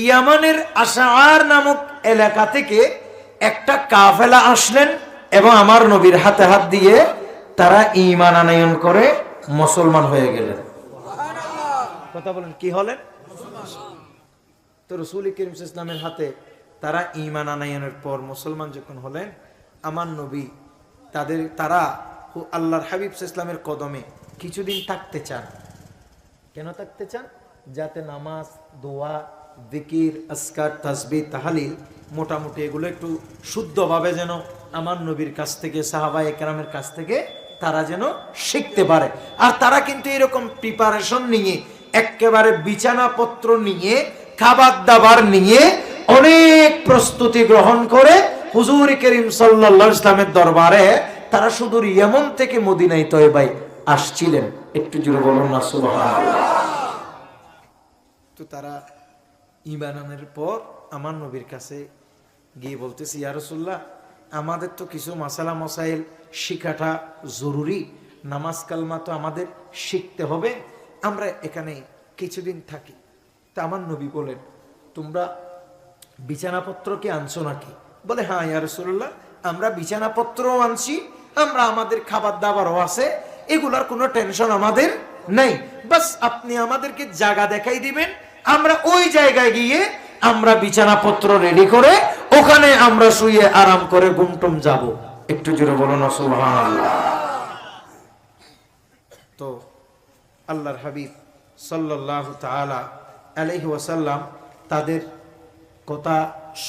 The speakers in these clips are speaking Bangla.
ইয়ামানের আশআর নামক এলাকা থেকে একটা কাফেলা আসলেন এবং আমার নবীর হাতে হাত দিয়ে তারা ঈমান আনয়ন করে মুসলমান হয়ে গেলেন। কথা বলেন, কি হলেন? তো রাসূল করিম সাল্লাল্লাহু আলাইহি ওয়াসাল্লামের হাতে তারা ঈমান আনয়নের পর মুসলমান যখন হলেন, আমার নবী তারা আল্লাহর হাবিব সাল্লাল্লাহু আলাইহি ওয়াসাল্লামের কদমে কিছুদিন থাকতে চান। কেন থাকতে চান? যাতে নামাজ, দোয়া, জিকির, আজকার, তাসবিহ, তাহলিল মোটামুটি এগুলো একটু শুদ্ধভাবে যেন আমার নবীর কাছ থেকে, সাহাবায়ে কেরামের কাছ থেকে তারা যেন শিখতে পারে। আর তারা কিন্তু এরকম প্রিপারেশন নিয়ে, একেবারে বিছানাপত্র নিয়ে, খাবার দাবার নিয়ে অনেক প্রস্তুতি গ্রহণ করে হুজুর করিম সাল্লাল্লাহু আলাইহি ওয়াসাল্লামের দরবারে তারা সুদূর ইয়েমন থেকে মদিনায় তয়বায় আসছিলেন। একটু জোরে বলুন না সুবহানাল্লাহ। তো তারা ঈমান আনার পর আমার নবীর কাছে গিয়ে বলতেছি, ইয়া রাসূলুল্লাহ, আমাদের তো কিছু মাসালা মাসাইল শিখাটা জরুরি, নামাজ কালমা তো আমাদের শিখতে হবে, আমরা এখানে কিছুদিন থাকি। তা আমার নবী বলেন, তোমরা বিছানাপত্র কি আনছো নাকি? বলে, হ্যাঁ ইয়া রাসূলুল্লাহ, আমরা বিছানাপত্রও আনছি, আমরা আমাদের খাবার দাবারও আছে, এগুলার কোনো টেনশন আমাদের নেই, বাস আপনি আমাদেরকে জায়গা দেখাই দিবেন, আমরা ওই জায়গায় গিয়ে আমরা বিছানাপত্র রেডি করে ওখানে আমরা শুয়ে আরাম করে ঘুমটুম যাব। একটু জোরে বলুন না সুবহানাল্লাহ। তো আল্লাহর হাবিব সাল্লাল্লাহু তাআলা আলাইহি ওয়াসাল্লাম তাদের কথা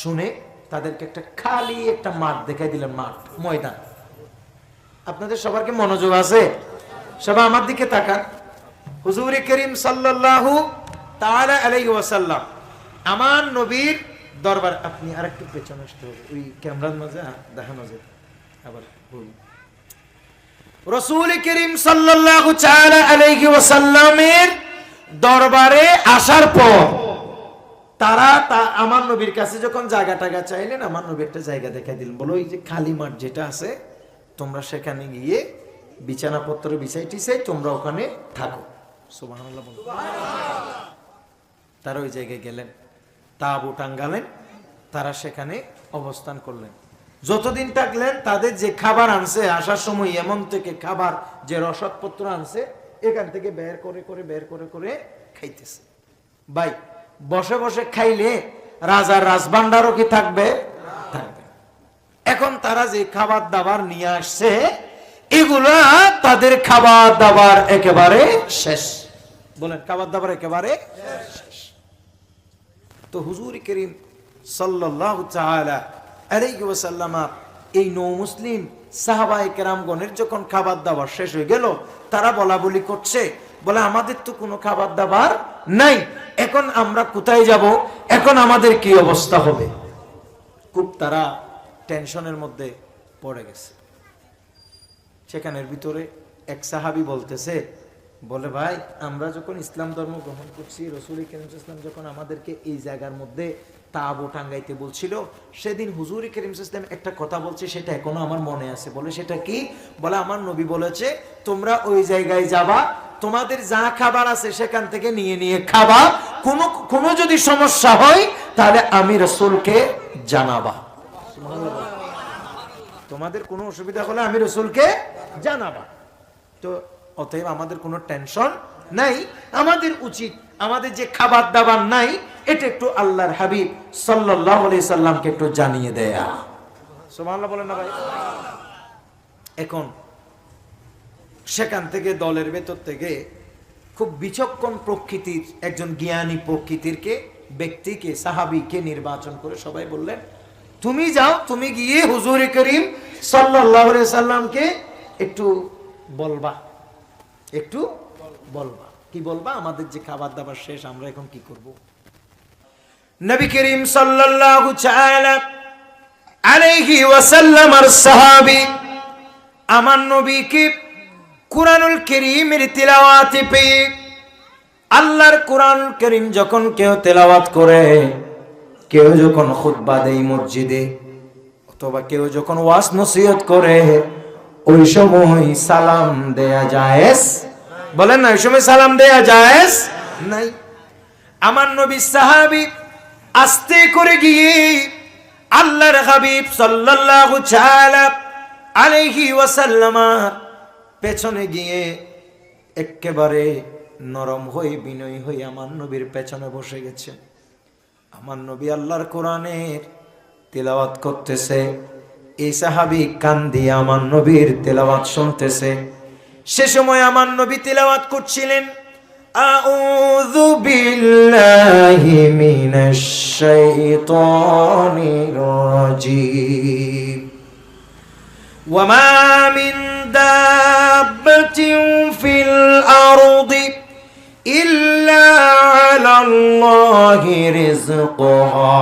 শুনে তাদেরকে একটা খালি একটা মাঠ দেখাই দিলেন, মাঠ, ময়দান। আপনাদের সবার কি মনোযোগ আছে? সবাই আমার দিকে তাকান। হুজুর করিম সাল্লাল্লাহু তাআলা আলাইহি ওয়াসাল্লাম আমার নবীর দরবার, আপনি আরেকটু পেছনে আসতে হবে, ওই ক্যামেরার মাঝে দেখানো যায় আবার ভুল। রাসূল করিম সাল্লাল্লাহু তাআলা আলাইহি ওয়াসাল্লামের দরবারে আসার পর তারা আমার নবীর কাছে যখন জায়গা টাকা চাইলেন, আমার নবী একটা জায়গা দেখাই দিলেন, বলো এই যে খালি মাঠ যেটা আছে, তোমরা সেখানে গিয়ে বিছানাপত্র বিছাই টিছাই তোমরা ওখানে থাকো। সুবহানাল্লাহ বলো। তারা ওই জায়গায় গেলেন, তাঁবু টাঙ্গালেন, তারা সেখানে অবস্থান করলেন। যতদিন থাকলেন তাদের যে খাবার আনছে, আসার সময় এমন থেকে খাবার যে রসদপত্র আনছে, এখান থেকে বের করে করে খাইতেছে। ভাই, বসে বসে খাইলে রাজার রাজভান্ডারও কি থাকবে? থাকবে। এখন তারা যে খাবার দাবার নিয়ে আসছে, এগুলা তাদের খাবার দাবার একেবারে শেষ। বলেন, খাবার দাবার একেবারে শেষ। তো হুজুর করিম সাল্লাল্লাহু তাআলা আলাইহি ওয়াসাল্লাম এই নও মুসলিম সাহাবায়ে কেরামগণের যখন খাবার দাবার শেষ হয়ে গেল, তারা বলা বলি করছে, বলে আমাদের তো কোনো খাবার দাবার নাই, এখন আমরা কোথায় যাব, এখন আমাদের কি অবস্থা হবে? খুব তারা টেনশনের মধ্যে পড়ে গেছে। সেখানের ভিতরে এক সাহাবী বলতেছে, বলে ভাই, আমরা যখন ইসলাম ধর্ম গ্রহণ করছি, রাসূল করিম সাল্লাল্লাহু আলাইহি ওয়াসাল্লাম যখন আমাদেরকে এই জায়গার মধ্যে তাঁবু টাঙ্গাইতে বলছিল, সেদিন হুজুর করিম সাল্লাল্লাহু আলাইহি ওয়াসাল্লাম একটা কথা বলছে, সেটা এখনো আমার মনে আছে। বলে, সেটা কি? বলে, আমার নবী বলেছে তোমরা ওই জায়গায় যাবা, তোমাদের যা খাবার আছে সেখান থেকে নিয়ে নিয়ে খাবা, কোনো যদি সমস্যা হয় তাহলে আমি রাসূলকে জানাবা। তোমাদের কোনো অসুবিধা হলে আমি রাসূলকে জানাবা। তো অতএব আমাদের কোনো টেনশন নাই, আমাদের উচিত আমাদের যে খাবার দাবার নাই, এটা একটু আল্লাহর হাবিব সাল্লাল্লাহু আলাইহি সাল্লামকে একটু জানিয়ে দেয়া। সুবহানাল্লাহ বলেন না ভাই? এখন সেখান থেকে দলের ভেতর থেকে খুব বিচক্ষণ প্রকৃতির একজন জ্ঞানী প্রকৃতির ব্যক্তিকে, সাহাবীকে নির্বাচন করে সবাই বললেন, তুমি যাও, তুমি গিয়ে হুজুর করিম সাল্লাল্লাহু আলাইহি সাল্লামকে একটু বলবা, একটু বলবা। কি বলবা? আমাদের যে খাবার দাবার শেষ, আমরা এখন কি করব? নবী করিম সাল্লাল্লাহু তাআলা আলাইহি ওয়াসাল্লামের সাহাবী আমার নবীকে কুরআনুল কারীমের তিলাওয়াতে পেয়ে, আল্লাহর কুরআনুল কারীম যখন কেউ তেলাওয়াত করে, কেউ যখন খুতবা দেয় মসজিদে, অথবা কেউ যখন ওয়াজ নসিহত করে, ওই সময় সালাম দেয়া জায়েজ? বলেন না, ওই সময় সালাম দেয়া জায়েজ নাই। আমার নবী সাহাবী আস্তে করে গিয়ে আল্লাহর হাবিব সাল্লাল্লাহু তাআলা আলাইহি ওয়াসাল্লাম পেছনে গিয়ে একেবারে নরম হয়ে বিনয়ী হয়ে আমার নবীর পেছনে বসে গেছে। আমার নবী আল্লাহর কোরআনের তেলাওয়াত করতেছে, এই সাহাবী কান দিয়ে আমার নবীর তেলাওয়াত শুনতেছে। সে সময় আমার নবী তেলাওয়াত করছিলেন, আউযু বিল্লাহি মিনাশ শাইতানির রাজীম ওয়া মা মিন দাব্বাতিন ফিল আরদি ইল্লা আলাল্লাহি রিজকুহা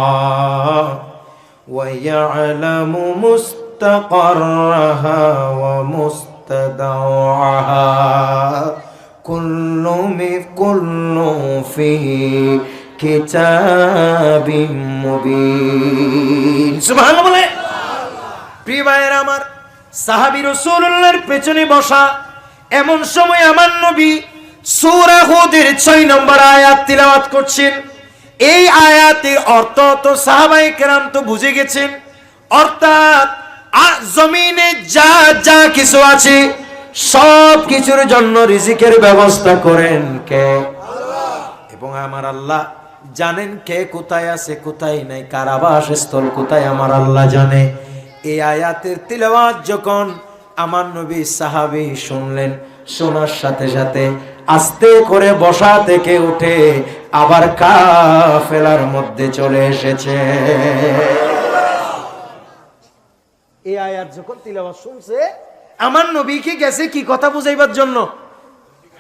ওয়া ইয়ালামু মুস্তাকাররাহা ওয়া মুস্তাদাওয়াহা কুল্লু ফি কিতাবিম মুবিন। সুবহানাল্লাহ বলে। প্রিয় ভাইয়েরা আমার, সাহাবী রাসূলুল্লাহর পেছনে বসা, এমন সময় আমার নবী সূরা হুদের 6 নম্বর আয়াত তিলাওয়াত করছেন। এই আয়াতের অর্থ তো সাহাবায়ে কেরাম তো বুঝে গেছেন, অর্থাৎ জমিনে যা যা কিছু আছে সব কিছুর জন্য রিজিকের ব্যবস্থা করেন কে? আল্লাহ। এবং আমার আল্লাহ জানেন কে কোথায় আছে কোথায় নাই, কার আবাসস্থল কোথায়, আমার আল্লাহ জানে। এই আয়াতের তিলাওয়াত যখন আমার নবী সাহাবী শুনলেন, শোনার সাথে সাথে আস্তে করে বসা থেকে উঠে আবার কাফেলার মধ্যে চলে এসেছে। এই আয়াত যখন তিলাওয়াত শুনছে, আমার নবীকে গেছে কি কথা বুঝাইবার জন্য?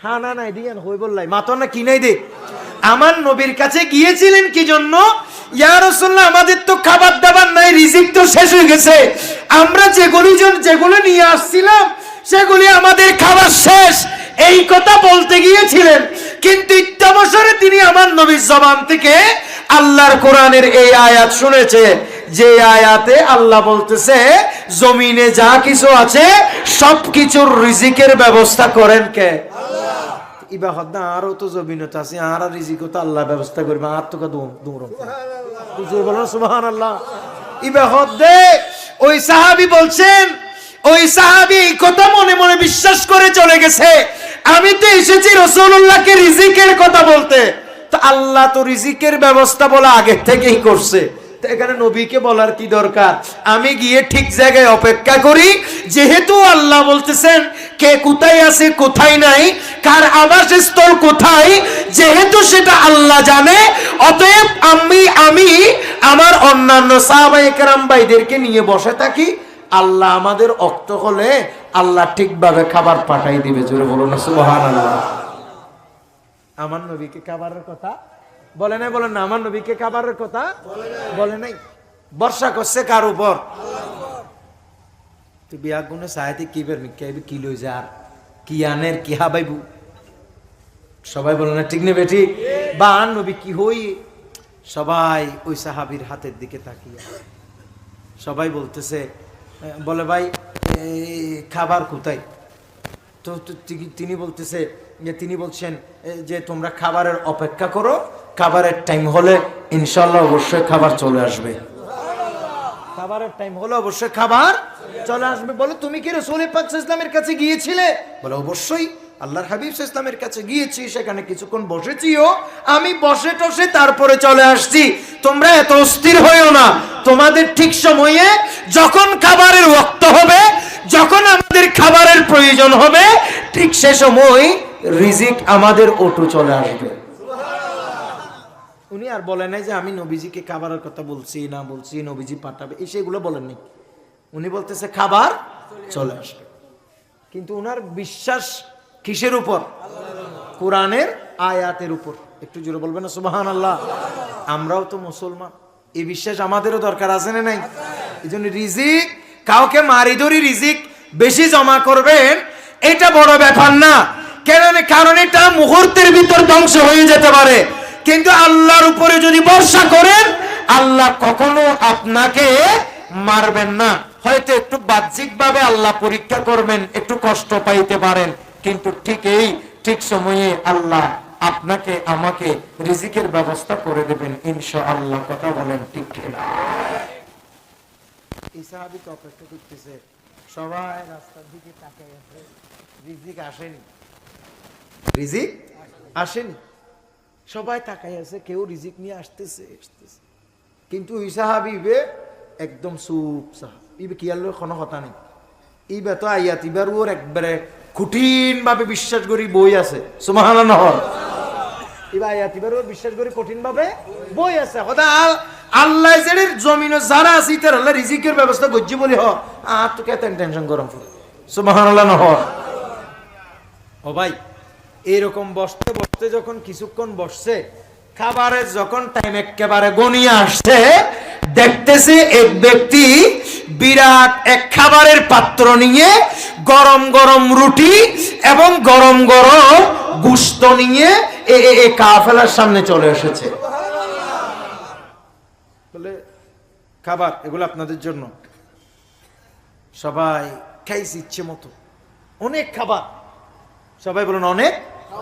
হ্যাঁ না না এদিকে হই বললাই মাতো না কি নাই দে। আমার নবীর কাছে গিয়েছিলেন কি জন্য? ইয়া রাসূলুল্লাহ, আমাদের তো খাবার দাবার নাই, রিজিক তো শেষ হয়ে গেছে, আমরা যেগুলো নিয়ে আসছিলাম সেগুলি আমাদের খাবার শেষ, এই কথা বলতে গিয়েছিলেন। কিন্তু ইত্যাবসরে তিনি আমার নবীর জবান থেকে আল্লাহর কোরআনের এই আয়াত শুনেছে, যে আয়াতে আল্লাহ বলতেছে জমিনে যা কিছু আছে সবকিছুর রিজিকের ব্যবস্থা করেন কে? আল্লাহ। ইবা হদনা আরো তো জমিনত আছে, আর রিজিকও তো আল্লাহ ব্যবস্থা করবে, আর তো দূর বলেন সুবহানাল্লাহ। ইবা হদে ওই সাহাবী বলছেন, ওই সাহাবী এই কথা মনে মনে বিশ্বাস করে চলে গেছে, আমি তো এসেছি রাসূলুল্লাহকে রিজিকের কথা বলতে, তো আল্লাহ তো রিজিকের ব্যবস্থা বলা আগে থেকেই করছে, এখানে নবীকে বলার কি দরকার? আমি গিয়ে ঠিক জায়গায় অপেক্ষা করি, যেহেতু আল্লাহ বলতেছেন কে কোথায় আছে কোথায় নাই, কার আবাসস্থল কোথায়, যেহেতু সেটা আল্লাহ জানে, অতএব আমি আমার অন্যান্য সাহাবায়ে কেরাম ভাইদেরকে নিয়ে বসে থাকি, আল্লাহ আমাদের অক্ত হলে আল্লাহ ঠিকভাবে খাবার পাঠাই দিবে। জোরে বলুন না সুবহানাল্লাহ। আমার নবীকে খাবারের কথা বলে নাই, বলেন না আমার নবীকে খাবারের কথা বলে নাই। বর্ষা করছে কার উপর? তুই বিয়া গুনে সাহায্যে কি বের কি লই যা আর কি আনের কি হাবাইবু, সবাই বলে না ঠিক নেবে ঠিক? বা আর নবী কি হই, সবাই ওই সাহাবীর হাতের দিকে তাকিয়ে সবাই বলতেছে, বলে ভাই খাবার কোথায়? তো তিনি বলতেছে, তিনি বলছেন যে তোমরা খাবারের অপেক্ষা করো, খাবারের টাইম হলে ইনশাআল্লাহ অবশ্যই খাবার চলে আসবে। খাবারের টাইম হলে অবশ্যই খাবার চলে আসবে। বলে তুমি কি রাসূল পাক সাল্লাল্লাহু আলাইহি ওয়াসাল্লামের কাছে গিয়েছিলে? বলে অবশ্যই আল্লাহর হাবিব সাল্লাল্লাহু আলাইহি ওয়াসাল্লামের কাছে গিয়েছি, সেখানে কিছুক্ষণ বসেছিও, আমি বসে টসে তারপরে চলে আসছি। তোমরা এত অস্থির হইও না, তোমাদের ঠিক সময়ে যখন খাবারের ওয়াক্ত হবে, যখন আমাদের খাবারের প্রয়োজন হবে, ঠিক সে সময় রিজিক আমাদের অটো চলে আসবে। উনি আর বলেন নাই যে আমি নবীজিকে খাবারের কথা বলছি না বলছি নবীজি পাঠাবে, এই সেগুলো বলেননি। উনি বলতেছে খাবার চলে আসবে। কিন্তু উনার বিশ্বাস কিসের উপর? কোরআনের আয়াতের উপর। একটু জোরে বলবেন না সুবহানাল্লাহ। আমরাও তো মুসলমান, এই বিশ্বাস আমাদেরও দরকার আছে না নাই? এই জন্য রিজিক কাউকে মারি ধরি রিজিক বেশি জমা করবেন এটা বড় ব্যাপার না, কারণ এটা মুহূর্তের ভিতর ধ্বংস হয়ে যেতে পারে। কিন্তু আল্লাহর উপরে যদি ভরসা করেন, আল্লাহ কখনো আপনাকে মারবেন না। হয়তো একটু বাহ্যিক ভাবে আল্লাহ পরীক্ষা করবেন, একটু কষ্ট পাইতে পারেন, কিন্তু ঠিক সময়ে আল্লাহ আপনাকে আমাকে রিজিকের ব্যবস্থা করে দেবেন ইনশাআল্লাহ। কথা বলেন ঠিক কিনা? এই সাহাবী তো অপেক্ষা করতেছে, সবাই রাস্তার দিকে তাকিয়ে আছে, রিজিক আসেনি, রিজিক আসেনি, সবাই তাকাই আছে, কেউ রিজিক নিয়ে আসতেছে। কিন্তু ওই সাহাবী একদম চুপ সাহাব, ইবে কি আল্লাহ কোনো কথা নেই, ইবে তো আইয়াত ইবার ওর একবারে কঠিন ভাবে বিশ্বাস করি বই আছে। সুবহানাল্লাহ। ইবা আয়াত ইবার ওর বিশ্বাস করি কঠিন ভাবে বই আছে। খোদা আল্লাহ জেরের জমিনে যারা আছে তার আল্লাহ রিজিকের ব্যবস্থা করছি বলি হ আর তো কেন টেনশন গরম ফুল। সুবহানাল্লাহ। নহর ও ভাই, এরকম বসতে বসতে যখন কিছুক্ষণ বসছে, খাবারের যখন টাইম একেবারে গনিয়ে আসছে, দেখতেছে এক ব্যক্তি বিরাট এক খাবারের পাত্র নিয়ে গরম গরম রুটি এবং গরম গরম গোশত নিয়ে এই কাফেলার সামনে চলে এসেছে। বলে খাবার এগুলো আপনাদের জন্য। সবাই খাইছে ইচ্ছে মতো, অনেক খাবার। সবাই বলুন অনেক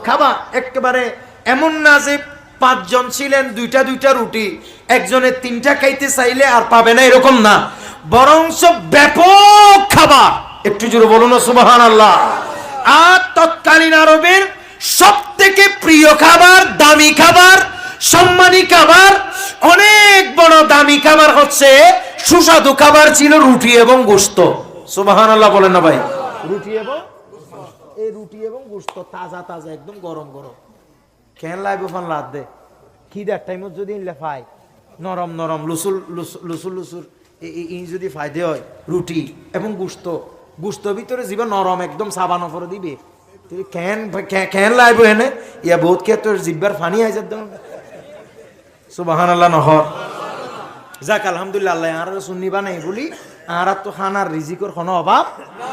খাবার। একেবারে এমন না যে 5 জন ছিলেন, দুইটা দুইটা রুটি, একজনের 3টা খাইতে চাইলে আর পাবে না, এরকম না, বরঞ্চ ব্যাপক খাবার। একটু জোরে বলুন সুবহানাল্লাহ। আর তৎকালীন আরবের সব থেকে প্রিয় খাবার, দামি খাবার, সম্মানী খাবার, অনেক বড় দামি খাবার হচ্ছে, সুস্বাদু খাবার ছিল রুটি এবং গোশত। সুবহানাল্লাহ বলেন না ভাই? রুটি এবং এই রুটি এবং গোশত তাজা তাজা একদম গরম গরম। কেন লাগবে ফান লাদ দে, খিদার টাইমত যদি পাই নরম নরম লুসুল লুসুল লুসুর এই যদি ফায়দে হয় রুটি এবং গোশত, গোশত ভিতরে জীবা নরম একদম সাবান ফরে দিবে, তুই কেন লাগবে এনে ইয়া বহুত কে তোর জিব্বার ফানি আই যাত। সুবহানাল্লাহ। নহর যাক আলহামদুলিল্লাহ, আল্লাহ আর শুননিবা নাই বলি আর তো খানার রিজিকর কোনো অভাব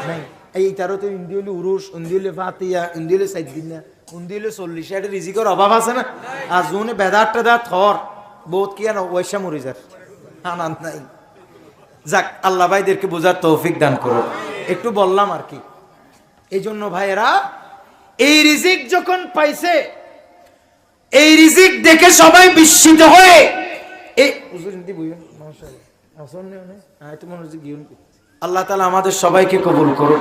নাই। এইটারও তো ইন্দি হলে উরুস, ইন্দি হলে ফাতিয়া, ইন্দি হলে 4 দিন না, ইন্দি হলে 40, এটা রিজিকর অভাব আছে না? আর জোনে বেদার টেদা থর বহুত কি আর ওয়সা মরি যার আনন্দ নাই। যাক আল্লাহ ভাইদেরকে বোঝার তৌফিক দান করো। একটু বললাম আর কি। এই জন্য ভাইয়েরা, এই রিজিক যখন পাইছে, এই রিজিক দেখে সবাই বিস্মিত হয়ে আল্লাহ তাআলা আমাদের সবাইকে কবুল করুন।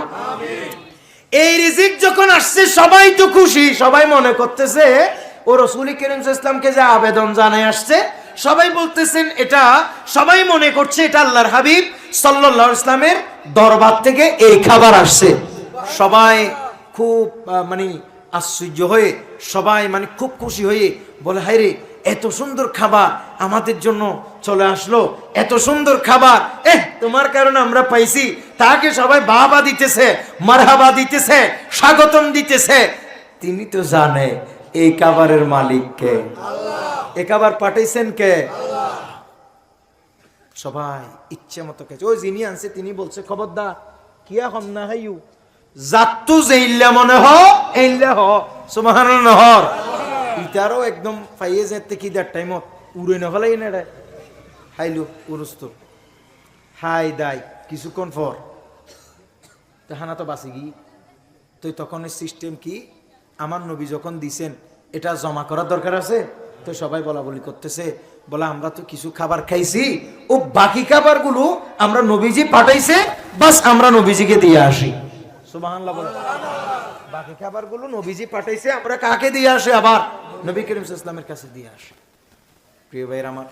এই রিজিক যখন আসছে সবাই তো খুশি, সবাই মনে করতেছে ও রাসূল করিম সাল্লাল্লাহু আলাইহি ওয়াসাল্লামকে যে আবেদন জানাই আসছে, সবাই বলতেছেন এটা, সবাই মনে করছে এটা আল্লাহর হাবিব সাল্লাল্লাহু আলাইহি ওয়াসাল্লামের দরবার থেকে এই খাবার আসছে। সবাই খুব মানে আশ্চর্য হয়ে, সবাই মানে খুব খুশি হয়ে বলে, হায় রে, এত সুন্দর খাবার আমাদের জন্য চলে আসলো, এত সুন্দর খাবার, তোমার কারণে আমরা পাইছি। তাকে সবাই বাহবা দিতেছে, মারহাবা দিতেছে, স্বাগতম দিতেছে। তিনি তো জানে এই খাবারের মালিক কে, এই খাবার পাঠাইছেন কে। সবাই ইচ্ছে মতো খেয়েছে। ওই যিনি আনছে তিনি বলছে, খবরদার কিয়া হম না হাইউ, জাতু যেইল্লা মনে হ এইল্লা হ। সুবহানাল্লাহ। নহর ইতারও একদম পাইয়ে যেতে কি দার টাইমত উড়ে না ফেলাই না রে হাইলু উরুস্ত হাই দাই কিছুক্ষণ পর তাহানা তো বাসি গি। তো তখন সিস্টেম কি, আমার নবী যখন দিছেন এটা জমা করার দরকার আছে। তো সবাই বলা বলি করতেছে, বলে আমরা তো কিছু খাবার খাইছি, ও বাকি খাবারগুলো আমরা নবীজি পাঠাইছে, বাস আমরা নবীজিকে দিয়ে আসি। সুবহানাল্লাহ বলে, বাকি খাবারগুলো নবীজি পাঠাইছে, আমরা কাকে দিয়ে আসি? আবার নবী করিম সাল্লাল্লাহু আলাইহি ওয়াসাল্লামের কাছে দিয়ে আসি। প্রিয় ভাইরা আমার,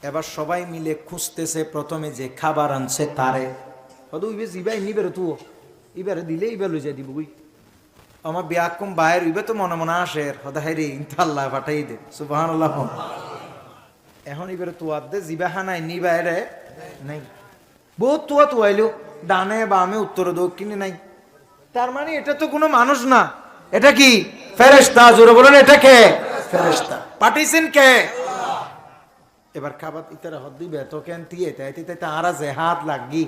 এবার সবাই মিলে খুঁজতেছে প্রথমে যে খাবার আনছে তারে। হয়তো ইবে জিবাই নিবে তো ইবারে দিলে ইবে লই যাই দিব ওই আমার বিয়াকম বাইর ইবে তো মনে মনে আসে হদা হাইরে ইনশাআল্লাহ পাঠাই দে। সুবহানাল্লাহ। এখন ইবারে তো আদে জিবা হানাই নিবাইরে নাই, বহুত তুয়া তুয়াইলো ডানে বামে উত্তর দক্ষিণে নাই। তার মানে এটা তো কোনো মানুষ না, এটা কি ফেরেশতা। জোরে বলেন এটা কে? ফেরেশতা। পাঠাইছেন কে? এবার খাবার ইতারা হদ দিবে তো কেন দিয়ে তাইতে তাইতে আরা যে হাত লাগি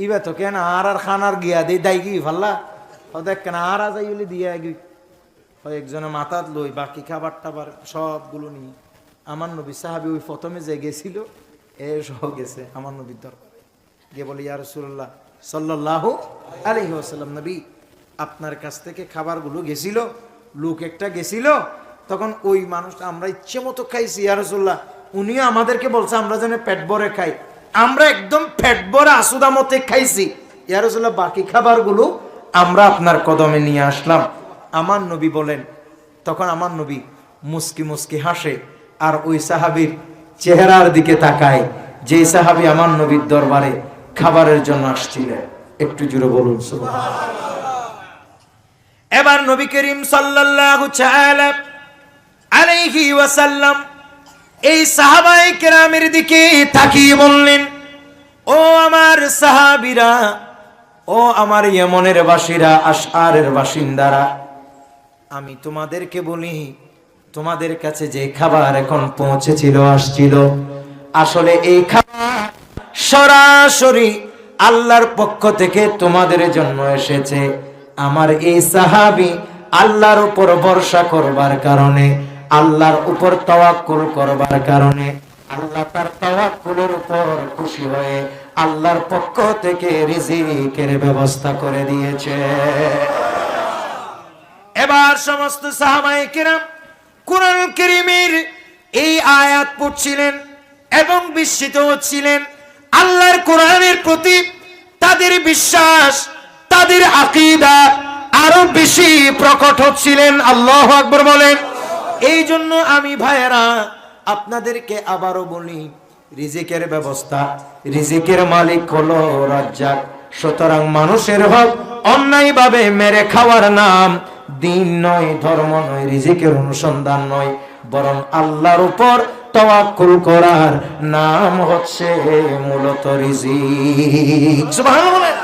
ইবে তো কেন আর খানার গিয়া দেই দাই গি ফাল্লা দেখ কেন আরা যাইলি দিয়া গি। একজনে মাথাত লই বাকি খাবার টাবার সবগুলো নিয়ে আমার নবী সাহাবী ওই প্রথমে যে গেছিল এ সহ গেছে আমার নবীর দরবারে গিয়ে বলে, ইয়া রাসূলুল্লাহ সাল্লাল্লাহু আলাইহি ওয়াসাল্লাম, নবী আপনার কাছ থেকে খাবারগুলো গেছিল, লোক একটা গেছিল, তখন ওই মানুষটা, আমরা ইচ্ছে মতো খাইছি ইয়া রাসূলুল্লাহ, উনিও আমাদেরকে বলছে আমরা যেন পেট ভরে খাই, আমরা একদম পেট ভরে আসুদা মতে খাইছি ইয়া রাসূলুল্লাহ, বাকি খাবারগুলো আমরা আপনার কদমে নিয়ে আসলাম। আমার নবী বলেন, তখন আমার নবী মুস্কি মুস্কি হাসে আর ওই সাহাবীর চেহারার দিকে তাকায়, যে সাহাবী আমার নবীর দরবারে খাবারের জন্য আসছিলেন। একটু জোরে বলুন সুবহানাল্লাহ। এবার নবী করিম সাল্লাল্লাহু তাআলা আলাইহি ওয়াসাল্লাম এই সাহাবায়ে কেরামের দিকে তাকিয়ে বললেন, ও আমার সাহাবীরা, ও আমার ইয়েমনের বাসীরা, আশআরের বাসিন্দারা, আমি তোমাদেরকে বলি, তোমাদের কাছে যে খাবার এখন পৌঁছেছিল, আসছিল, আসলে এই খাবার সরাসরি আল্লাহর পক্ষ থেকে তোমাদের জন্য এসেছে। আমার এই সাহাবী আল্লাহর উপর ভরসা করবার কারণে, আল্লাহর উপর তাওয়াক্কুল করবার কারণে, আল্লাহ তার তাওয়াক্কুলের উপর খুশি হয়ে আল্লাহর পক্ষ থেকে রিজিকের ব্যবস্থা করে দিয়েছে। এবার সমস্ত সাহাবায়ে কেরাম কুরআন কারীমের এই আয়াত পড়ছিলেন এবং বিস্মিত হচ্ছিলেন। আল্লাহর কোরআনের প্রতি তাদের বিশ্বাস, তাদের আকীদা আরো বেশি প্রকট হচ্ছিলেন। আল্লাহু আকবার বলেন। এই জন্য আমি ভাইয়েরা আপনাদেরকে আবারও বলি, রিজিকের ব্যবস্থা, রিজিকের মালিক হলো রাজ্জাক। সুতরাং মানুষের হক অন্যায়ভাবে মেরে খাওয়ার নাম দিন নয়, ধর্ম নয়, রিজিকের অনুসন্ধান নয়, বরং আল্লাহর উপর তাওয়াক্কুল করার নাম হচ্ছে মূলত রিজিক। সুবহানাল্লাহ।